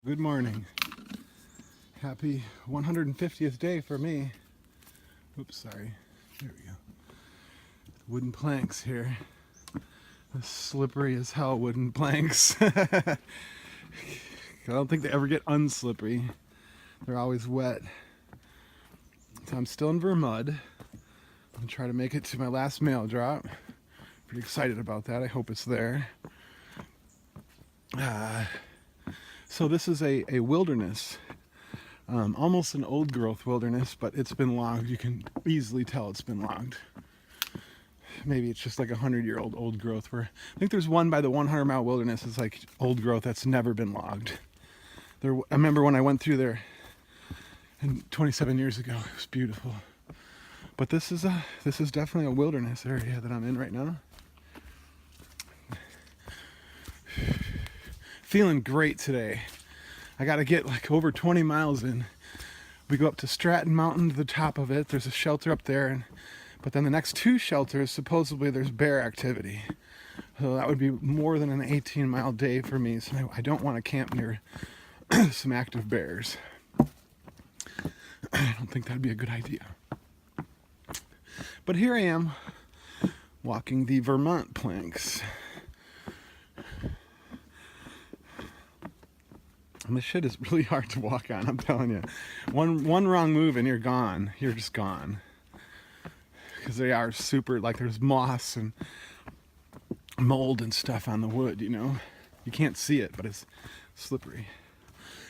Good morning. Happy 150th day for me. Oops, sorry. There we go. Wooden planks here. Slippery as hell wooden planks. I don't think they ever get unslippery. They're always wet. So I'm still in Vermud. I'm gonna try to make it to my last mail drop. Pretty excited about that. I hope it's there. So this is a wilderness, almost an old growth wilderness, but it's been logged. You can easily tell it's been logged. Maybe it's just like 100-year-old old growth. Where I think there's one by the 100-mile wilderness. It's like old growth that's never been logged. I remember when I went through there, and 27 years ago, it was beautiful. But this is definitely a wilderness area that I'm in right now. Feeling great today. I got to get like over 20 miles in. We go up to Stratton Mountain to the top of it. There's a shelter up there, but then the next two shelters, supposedly there's bear activity. So that would be more than an 18-mile day for me. So I don't want to camp near some active bears. I don't think that'd be a good idea. But here I am, walking the Vermont planks. And this shit is really hard to walk on, I'm telling you. One wrong move and you're gone. You're just gone. Because they are super, like there's moss and mold and stuff on the wood, you know. You can't see it, but it's slippery.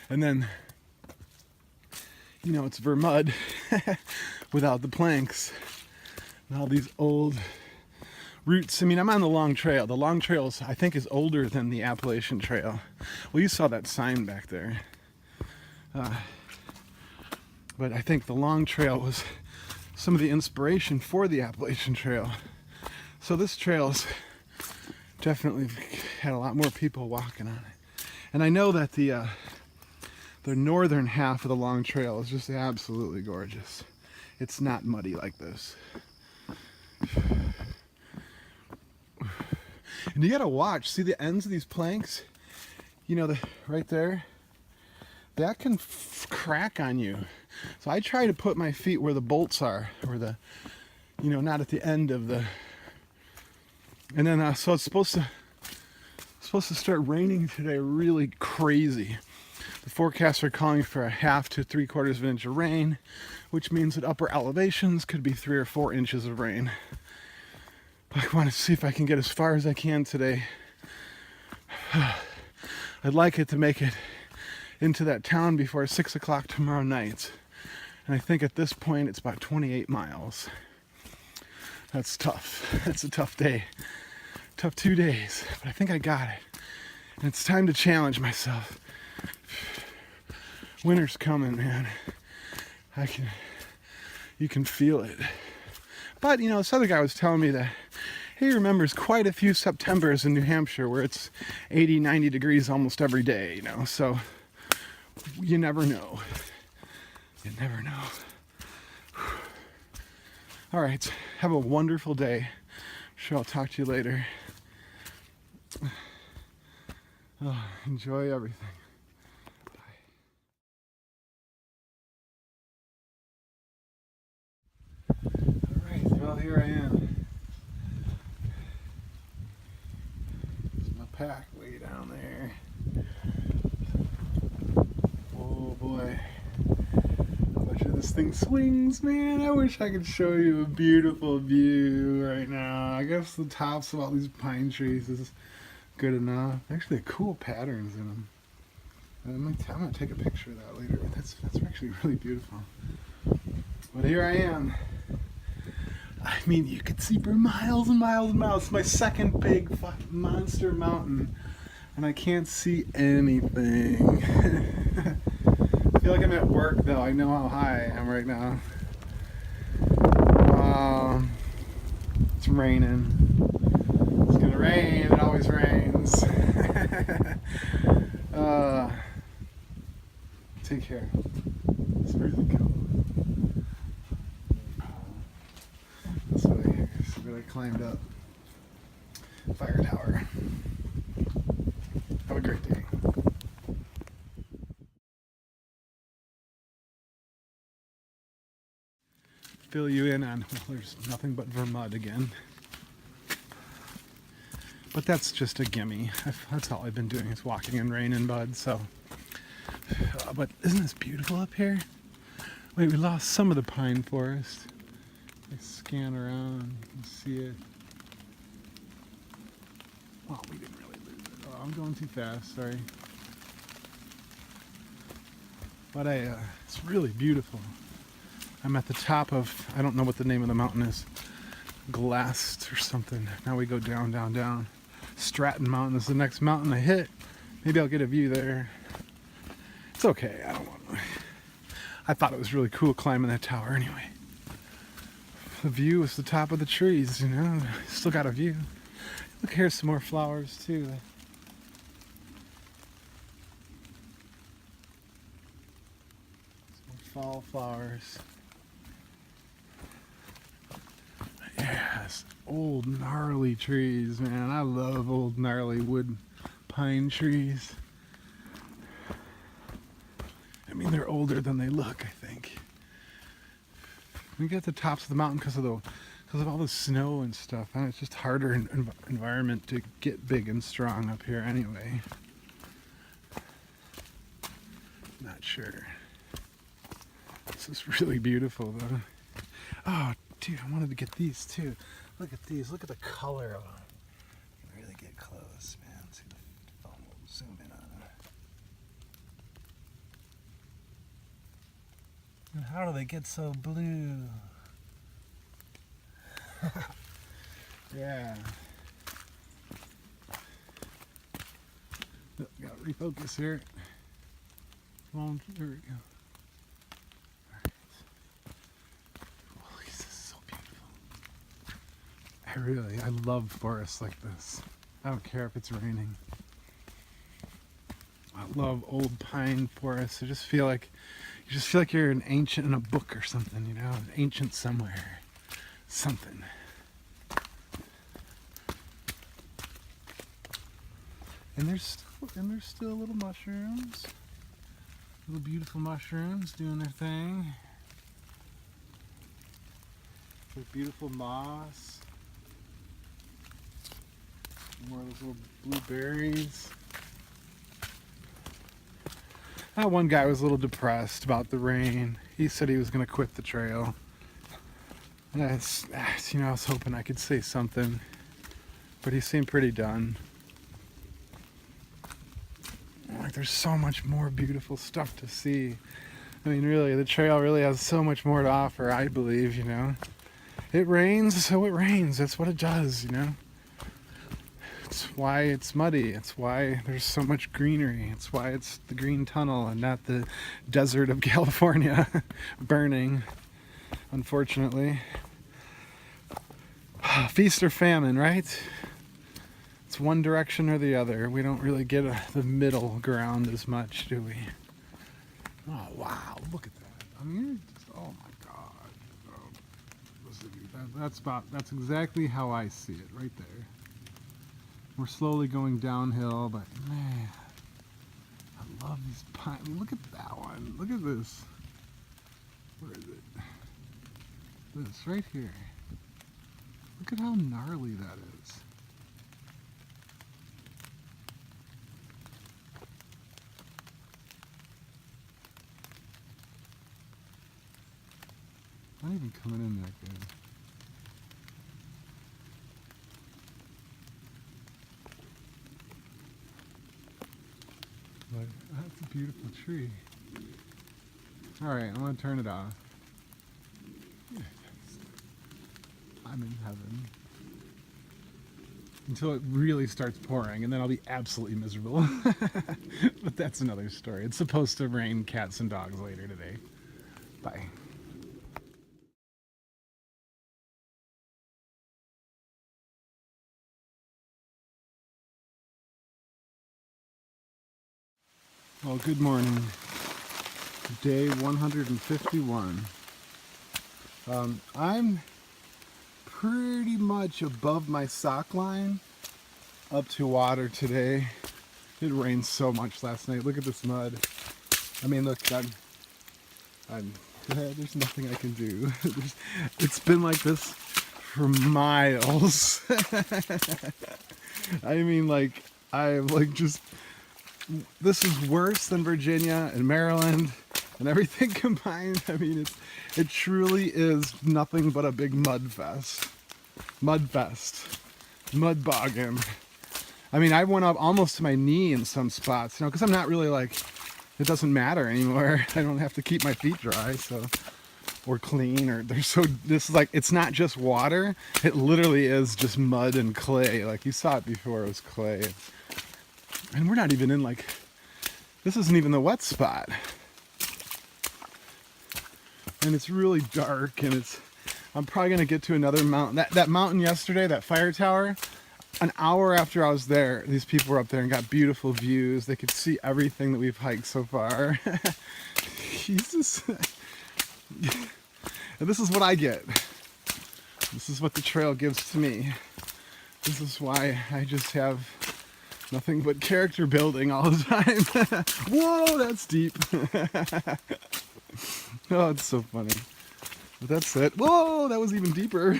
And then, you know, it's Vermud without the planks. And all these old roots. I mean, I'm on the long trail. The long trail, I think, is older than the Appalachian Trail. Well, you saw that sign back there. But I think the long trail was some of the inspiration for the Appalachian Trail. So this trail's definitely had a lot more people walking on it. And I know that the northern half of the long trail is just absolutely gorgeous. It's not muddy like this. And you gotta watch, see the ends of these planks? You know, right there? That can crack on you. So I try to put my feet where the bolts are, or you know, not at the end of the... And then, so it's supposed to start raining today really crazy. The forecasts are calling for a 1/2 to 3/4 of an inch of rain, which means that upper elevations could be 3 or 4 inches of rain. I want to see if I can get as far as I can today. I'd like it to make it into that town before 6 o'clock tomorrow night. And I think at this point it's about 28 miles. That's tough. That's a tough day. Tough 2 days. But I think I got it. And it's time to challenge myself. Winter's coming, man. You can feel it. But, you know, this other guy was telling me that he remembers quite a few Septembers in New Hampshire where it's 80, 90 degrees almost every day, you know. So you never know. You never know. All right. Have a wonderful day. I'm sure I'll talk to you later. Oh, enjoy everything. Well, here I am. There's my pack way down there. Oh boy. How much of this thing swings, man? I wish I could show you a beautiful view right now. I guess the tops of all these pine trees is good enough. Actually, cool patterns in them. I'm gonna take a picture of that later. That's actually really beautiful. But here I am. I mean, you could see for miles and miles and miles. It's my second big fucking monster mountain, and I can't see anything. I feel like I'm at work, though. I know how high I am right now. It's raining. It's gonna rain. It always rains. Take care. It's really cool. That's what I hear. So I climbed up fire tower. Have a great day. fill you in on, well, there's nothing but vermud again. But that's just a gimme. That's all I've been doing is walking in rain and mud, so. But isn't this beautiful up here? Wait, we lost some of the pine forest. I scan around and see it. Oh, we didn't really lose it. Oh, I'm going too fast, sorry. But it's really beautiful. I'm at the top of, I don't know what the name of the mountain is. Glassed or something. Now we go down, down, down. Stratton Mountain is the next mountain I hit. Maybe I'll get a view there. It's okay, I don't want to. I thought it was really cool climbing that tower anyway. The view is the top of the trees, you know. Still got a view. Look, here's some more flowers too. Some more fall flowers. Yes, old gnarly trees, man. I love old gnarly wood pine trees. I mean, they're older than they look, I think. We get to the tops of the mountain because of all the snow and stuff, and it's just harder environment to get big and strong up here anyway. Not sure. This is really beautiful though. Oh, dude, I wanted to get these too. Look at these. Look at the color of them. You can really get close, man. See the phone will zoom in on them. And how do they get so blue? Yeah. Oh, gotta refocus here. Come on, there we go. Alright. Oh, this is so beautiful. I love forests like this. I don't care if it's raining. I love old pine forests. I just feel like you're an ancient in a book or something, you know, an ancient somewhere. Something. And there's still little mushrooms. Little beautiful mushrooms doing their thing. With beautiful moss. More of those little blueberries. That one guy was a little depressed about the rain. He said he was going to quit the trail. And I was hoping I could say something, but he seemed pretty done. Like, there's so much more beautiful stuff to see. I mean, really, the trail really has so much more to offer, I believe, you know. It rains, so it rains. That's what it does, you know. It's why it's muddy. It's why there's so much greenery. It's why it's the green tunnel and not the desert of California burning, unfortunately. Feast or famine, right? It's one direction or the other. We don't really get the middle ground as much, do we? Oh, wow. Look at that. I mean, oh my God. Oh, that's exactly how I see it, right there. We're slowly going downhill, but man, I love these pines. I mean, look at that one. Look at this. Where is it? This, right here. Look at how gnarly that is. Not even coming in that good. But that's a beautiful tree. Alright, I'm going to turn it off. I'm in heaven. Until it really starts pouring, and then I'll be absolutely miserable. But that's another story. It's supposed to rain cats and dogs later today. Bye. Well, good morning. Day 151. I'm pretty much above my sock line up to water today. It rained so much last night. Look at this mud. I mean, look, I'm There's nothing I can do. It's been like this for miles. I mean, like, I'm like just, this is worse than Virginia and Maryland and everything combined. I mean, it truly is nothing but a big mud fest. Mud fest. Mud bogging. I mean, I went up almost to my knee in some spots, you know, because I'm not really like, it doesn't matter anymore. I don't have to keep my feet dry, so, or clean, or they're so, this is like, it's not just water, it literally is just mud and clay. Like, you saw it before, it was clay. And we're not even in like, this isn't even the wet spot. And it's really dark, and I'm probably gonna get to another mountain. That mountain yesterday, that fire tower, an hour after I was there, these people were up there and got beautiful views. They could see everything that we've hiked so far. Jesus. And this is what I get. This is what the trail gives to me. This is why I just have nothing but character building all the time. Whoa, that's deep. Oh, it's so funny. But that's it. Whoa, that was even deeper.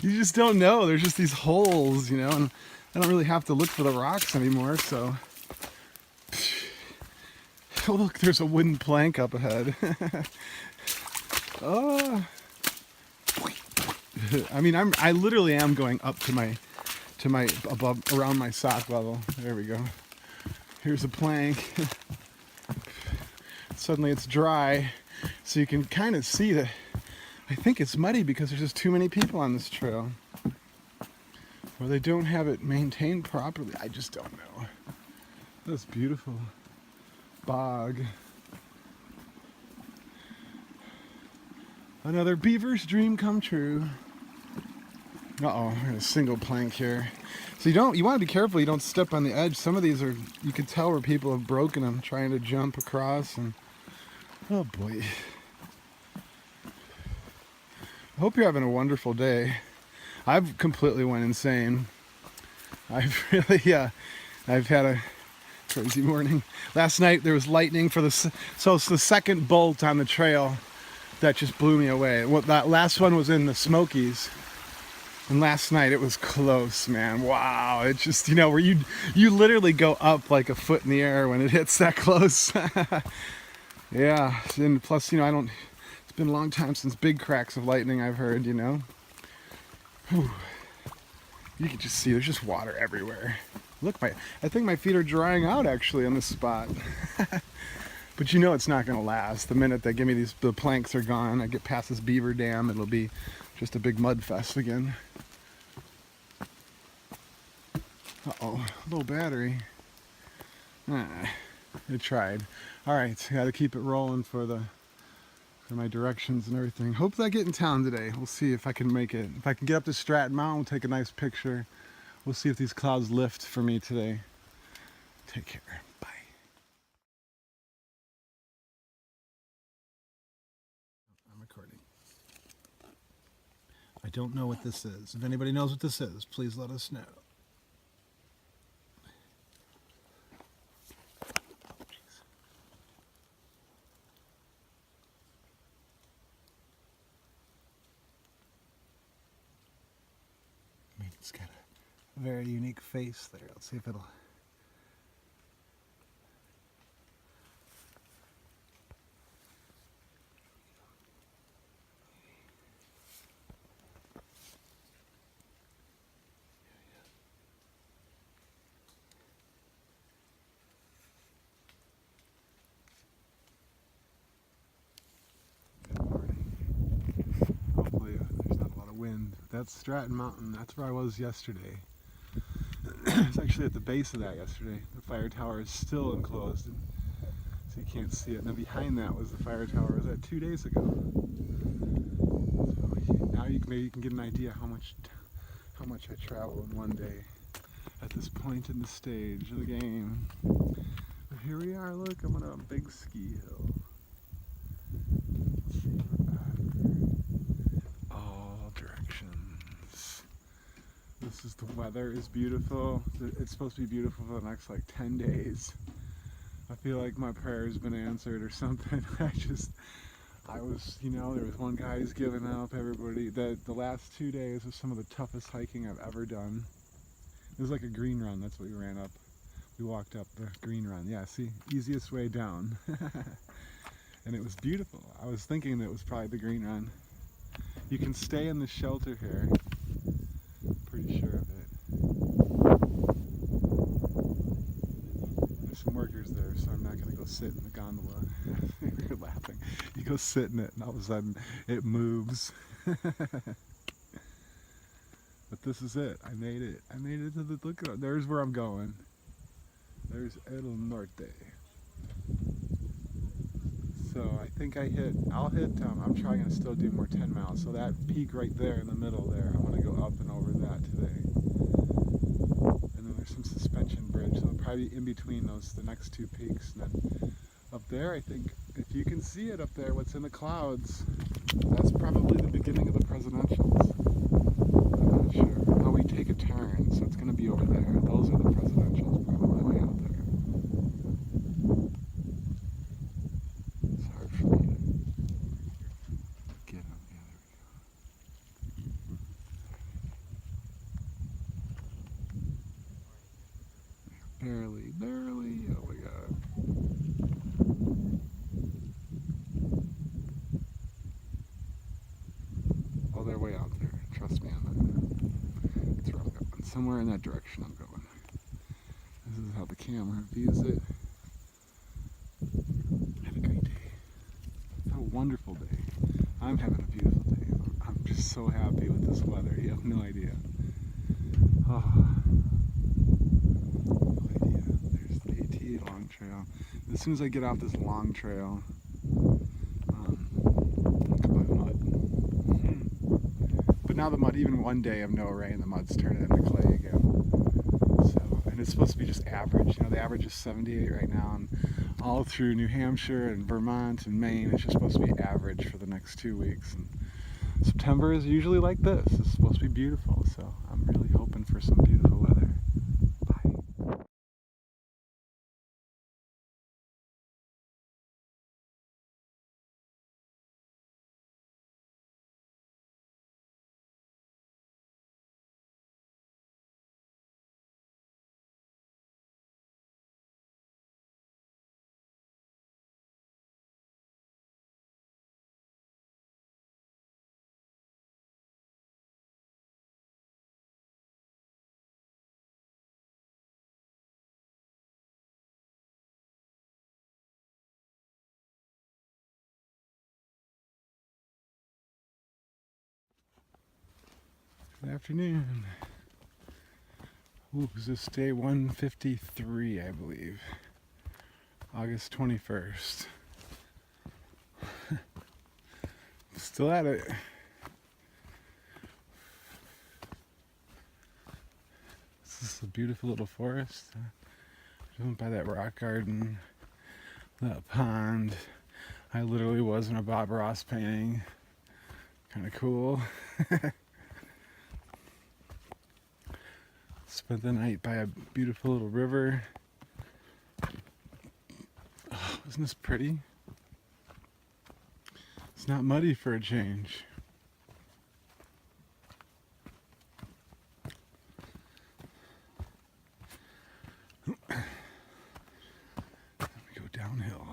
You just don't know. There's just these holes, you know, and I don't really have to look for the rocks anymore, so. Oh, look, there's a wooden plank up ahead. Oh. I mean, I literally am going up to my above, around my sock level. There we go. Here's a plank. Suddenly it's dry. So you can kind of see that I think it's muddy because there's just too many people on this trail. Or they don't have it maintained properly. I just don't know. That's beautiful. Bog. Another beaver's dream come true. Uh-oh, I got a single plank here. So you want to be careful you don't step on the edge. Some of these are, you can tell where people have broken them trying to jump across, and oh boy. I hope you're having a wonderful day. I've completely went insane. I've really, I've had a crazy morning. Last night there was lightning so it's the second bolt on the trail that just blew me away. Well, that last one was in the Smokies. And last night it was close, man. Wow. It's just, you know, where you literally go up like a foot in the air when it hits that close. Yeah. And plus, you know, it's been a long time since big cracks of lightning I've heard, you know. Whew. You can just see there's just water everywhere. Look, I think my feet are drying out actually on this spot. But you know it's not going to last. The minute they give me the planks are gone, I get past this beaver dam, it'll be just a big mud fest again. Uh-oh, low battery. I tried. All right, got to keep it rolling for my directions and everything. Hope that I get in town today. We'll see if I can make it. If I can get up to Stratton Mountain, we'll take a nice picture. We'll see if these clouds lift for me today. Take care. Bye. I'm recording. I don't know what this is. If anybody knows what this is, please let us know. It's got a very unique face there. Let's see if it'll... Hopefully there's not a lot of wind. That's Stratton Mountain. That's where I was yesterday. I was actually at the base of that yesterday. The fire tower is still enclosed, so you can't see it. And then behind that was the fire tower. I was at 2 days ago. So now maybe you can get an idea how much I travel in one day at this point in the stage of the game. But here we are. Look, I'm on a big ski hill. Let's see, we're back. All directions. This is, the weather is beautiful. It's supposed to be beautiful for the next like 10 days. I feel like my prayer's been answered or something. I was, there was one guy who's giving up. Everybody, the last 2 days was some of the toughest hiking I've ever done. It was like a green run. That's what we ran up. We walked up the green run. Yeah, see, easiest way down. And it was beautiful. I was thinking that it was probably the green run. You can stay in the shelter here. Pretty sure of it. There's some workers there, so I'm not going to go sit in the gondola. You're laughing. You go sit in it, and all of a sudden it moves. But this is it. I made it. I made it to the look. There's where I'm going. There's El Norte. So I think I'll hit, I'm trying to still do more 10 miles. So that peak right there in the middle there, I'm going to go up and over that today. And then there's some suspension bridge, so I'll probably be in between the next two peaks. And then up there, I think, if you can see it up there, what's in the clouds, that's probably the beginning of the presidentials. I'm not sure. Oh, we take a turn, so it's going to be over there. Those are the presidentials, probably way out there. It's hard for me to get up. Yeah, there we go. Barely. Oh my god. Oh, they're way out there. Trust me on that. That's where I'm going. Somewhere in that direction I'm going. This is how the camera views it. Have a great day. Have a wonderful day. I'm having a beautiful day. I'm just so happy with this weather. You have no idea. Oh. No idea. There's the AT long trail. As soon as I get off this long trail, look at my mud. But now the mud, even one day of no rain, the mud's turning into clay again. So, and it's supposed to be just average. The average is 78 right now, and all through New Hampshire and Vermont and Maine, it's just supposed to be average for the next 2 weeks. And September is usually like this. It's supposed to be beautiful, so I'm really hoping for some beautiful weather. Bye. Good afternoon. Ooh, is this day 153, I believe. August 21st. Still at it. This is a beautiful little forest. Driven by that rock garden, that pond. I literally was in a Bob Ross painting. Kind of cool. Spent the night by a beautiful little river. Oh, isn't this pretty? It's not muddy for a change. Let me go downhill.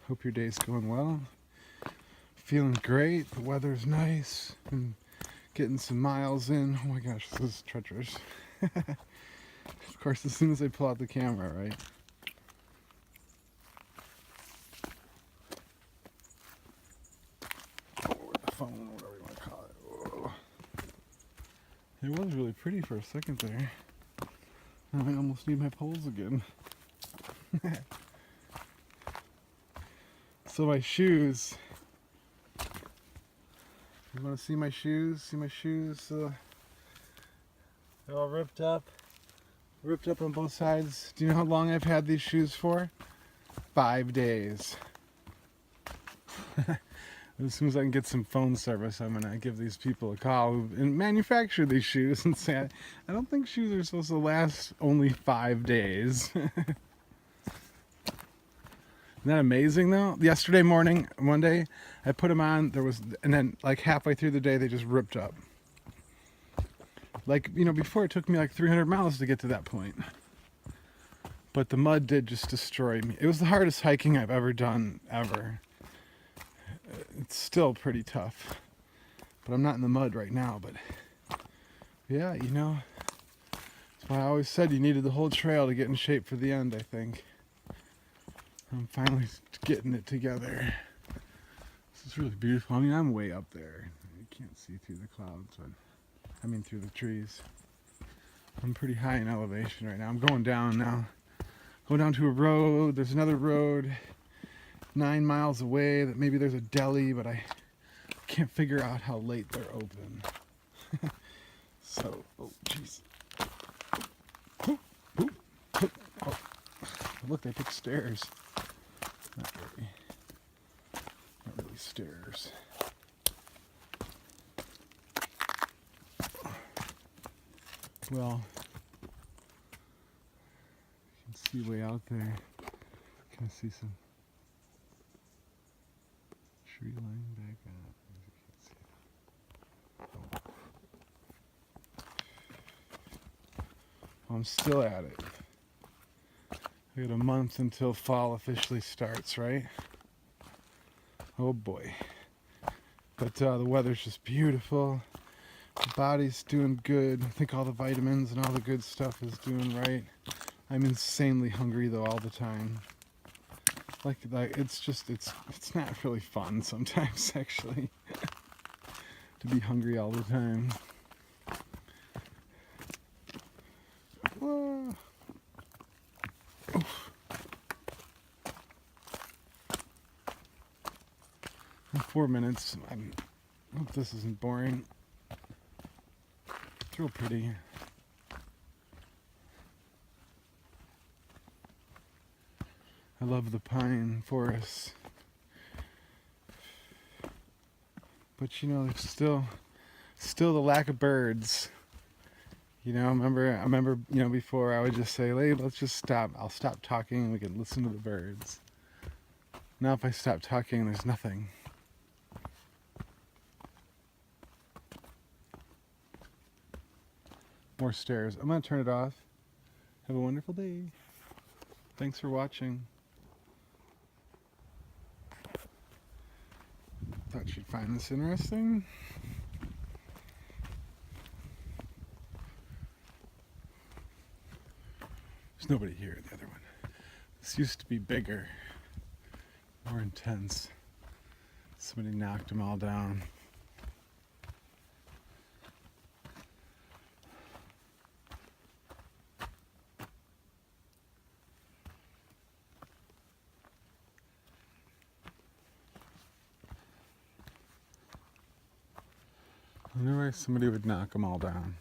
Hope your day's going well. Feeling great. The weather's nice. And getting some miles in. Oh my gosh, this is treacherous. Of course, as soon as I pull out the camera, right? Or the phone, whatever you want to call it. Whoa. It was really pretty for a second there. Now I almost need my poles again. So my shoes. You want to see my shoes? See my shoes? They're all ripped up. Ripped up on both sides. Do you know how long I've had these shoes for? 5 days. As soon as I can get some phone service, I'm going to give these people a call who manufacture these shoes and say, I don't think shoes are supposed to last only 5 days. Isn't that amazing though? Yesterday morning, one day, I put them on, and then like halfway through the day, they just ripped up. Like, before it took me like 300 miles to get to that point. But the mud did just destroy me. It was the hardest hiking I've ever done, ever. It's still pretty tough. But I'm not in the mud right now, but yeah, that's why I always said you needed the whole trail to get in shape for the end, I think. I'm finally getting it together. This is really beautiful. I mean, I'm way up there. You can't see through the clouds, but through the trees. I'm pretty high in elevation right now. I'm going down now. Going down to a road. There's another road 9 miles away that maybe there's a deli, but I can't figure out how late they're open. So, oh jeez. Oh, look, they took stairs. Not really stairs. Well, you can see way out there. Can I see some tree line back up? Oh. I'm still at it. I got a month until fall officially starts, right? Oh boy. But the weather's just beautiful. The body's doing good. I think all the vitamins and all the good stuff is doing right. I'm insanely hungry though all the time. Like it's not really fun sometimes actually to be hungry all the time. Whoa. Oof. In 4 minutes. I hope this isn't boring. It's real pretty. I love the pine forests. But there's still the lack of birds. I remember before I would just say, hey, let's just stop. I'll stop talking and we can listen to the birds. Now if I stop talking, there's nothing. More stairs. I'm going to turn it off. Have a wonderful day. Thanks for watching. Thought you'd find this interesting. There's nobody here in the other one. This used to be bigger, more intense. Somebody knocked them all down. I wonder why somebody would knock them all down.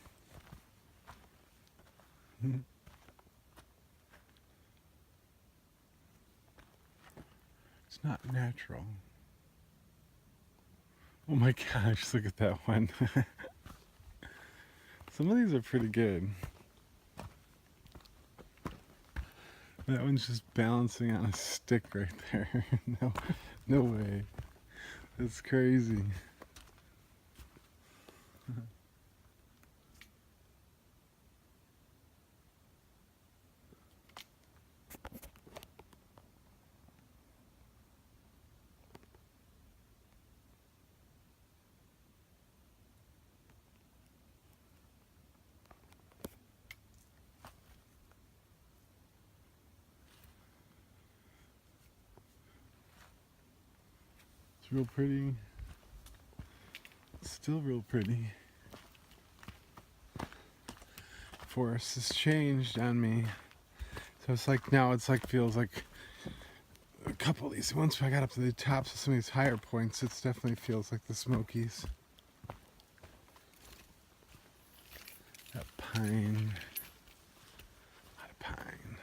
It's not natural. Oh my gosh, look at that one. Some of these are pretty good. That one's just balancing on a stick right there. No way. That's crazy. It's real pretty. It's still real pretty. Forest has changed on me. So it's like now feels like a couple of these. Once I got up to the tops of some of these higher points, it definitely feels like the Smokies. That pine. A lot of pine.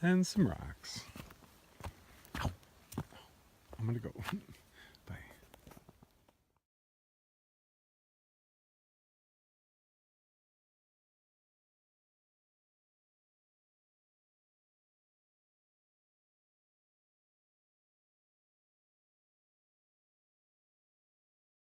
And some rocks. Ow. I'm gonna go.